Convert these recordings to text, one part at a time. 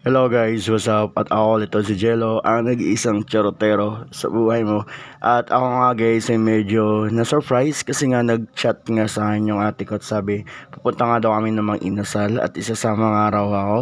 Hello guys, what's up? At ako ito si Jello, ang nag-iisang charotero sa buhay mo. At ako nga guys ay medyo na-surprise kasi nga nag-chat nga sa akin yung ate ko at sabi pupunta nga daw kami ng Mang Inasal at isasama nga raw ako.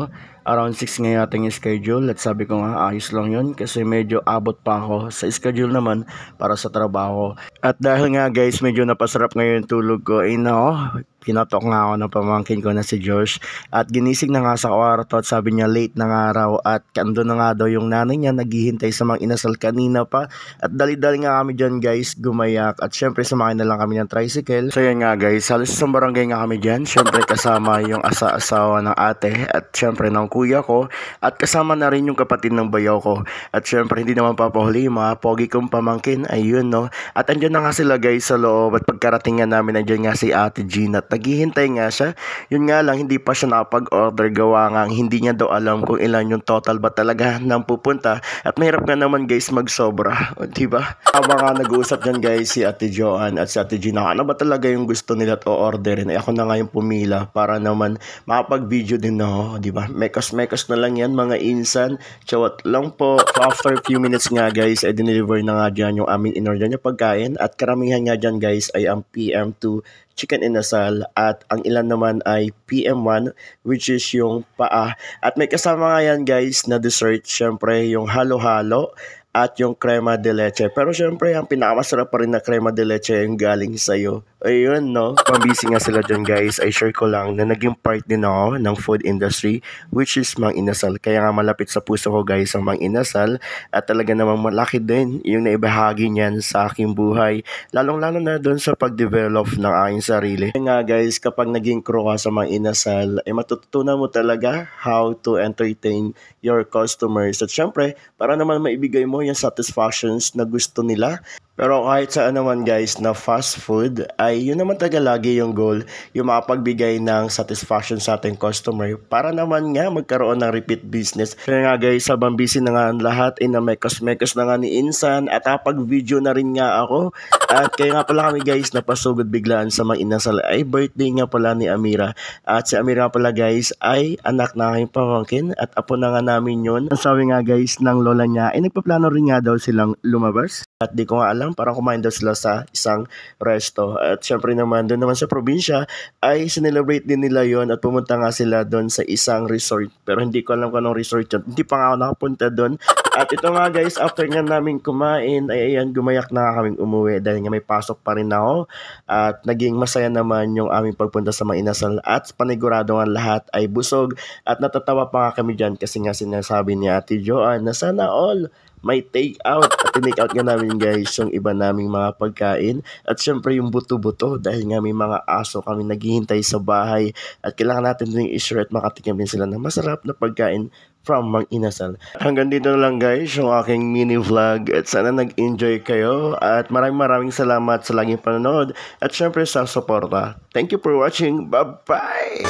Around 6 nga yating schedule at sabi ko nga ayos lang yun kasi medyo abot pa ako sa schedule naman para sa trabaho. At dahil nga guys medyo napasarap ngayon tulog ko ay nako, kinatok nga ako ng pamangkin ko na si Josh at ginising na nga sa kwarto at sabi niya late na nga raw at kando na nga daw yung nanay niya naghihintay sa Mang Inasal kanina pa at dali-dali nga kami dyan guys gumayak at syempre sumakay na lang kami ng tricycle. So yan nga guys, halos sa barangay nga kami dyan, syempre kasama yung asawa ng ate at syempre ng kuya ko at kasama na rin yung kapatid ng bayaw ko at syempre hindi naman papahuli yung mga pogi kong pamangkin, ayun no. At andyan na nga sila guys sa loob at pagkarating nga namin andyan nga si ate Gina at naghihintay nga siya. Yun nga lang hindi pa siya nakapag-order gawa nga hindi niya daw alam kung ilan yung total ba talaga nang pupunta at mahirap nga naman guys magsobra, diba? Habang nga nag-uusap dyan guys si ate Joanne at si ate Gina ano ba talaga yung gusto nila at o-orderin, ako na nga yung pumila para naman makapag-video din ako, diba? Mekos na lang yan mga insan, chawat lang po. So after few minutes nga guys ay dineliver na nga dyan yung aming in-order niya pagkain at karamihan nga dyan guys ay ang PM2 chicken inasal at ang ilan naman ay PM1 which is yung paa at may kasama nga yan guys na dessert, syempre yung halo-halo at yung crema de leche. Pero syempre, ang pinakamasarap pa rin na crema de leche yung galing sa'yo. Ayun, no? Pambisi nga sila dyan, guys. Ay share ko lang na naging part din ako ng food industry, which is Mang Inasal. Kaya nga malapit sa puso ko, guys, ang Mang Inasal. At talaga namang malaki din yung naibahagi niyan sa aking buhay. Lalong-lalo na doon sa pag-develop ng aking sarili. Kaya nga, guys, kapag naging crew ka sa Mang Inasal, ay matututunan mo talaga how to entertain your customers. At syempre, para naman maibigay mo yung satisfactions na gusto nila. Pero kahit saan naman guys na fast food ay yun naman taga lagi yung goal, yung makapagbigay ng satisfaction sa ating customer para naman nga magkaroon ng repeat business. Kaya nga guys, sabang busy na nga ang lahat, mekos-mekos na nga ni Insan at napag-video na rin nga ako. At kaya nga pala kami guys napasugod biglaan sa Mang Inasal ay birthday nga pala ni Amira. At si Amira pala guys ay anak na aking pamangkin at apo na nga namin yun. Ang sabi nga guys ng lola niya ay nagpaplano rin nga daw silang lumabas. At di ko nga alam, parang kumain daw sila sa isang resto. At syempre naman, doon naman sa probinsya, ay sinelebrate din nila yon at pumunta nga sila doon sa isang resort. Pero hindi ko alam kung anong resort yun. Hindi pa nga ako nakapunta doon. At ito nga guys, after nga namin kumain, ay ayan, gumayak na nga kaming umuwi dahil nga may pasok pa rin ako. At naging masaya naman yung aming pagpunta sa Mang Inasal. At panigurado nga lahat ay busog. At natatawa pa nga kami dyan kasi nga sinasabi ni Ate Joanne na sana all may take out at tinake out nga namin guys yung iba naming mga pagkain at syempre yung buto-buto dahil nga may mga aso kami naghihintay sa bahay at kailangan natin din i-share at makatikim din sila ng masarap na pagkain from Mang Inasal. Hanggang dito na lang guys yung aking mini vlog at sana nag-enjoy kayo at maraming salamat sa laging panonood at syempre sa suporta. Thank you for watching. Bye bye.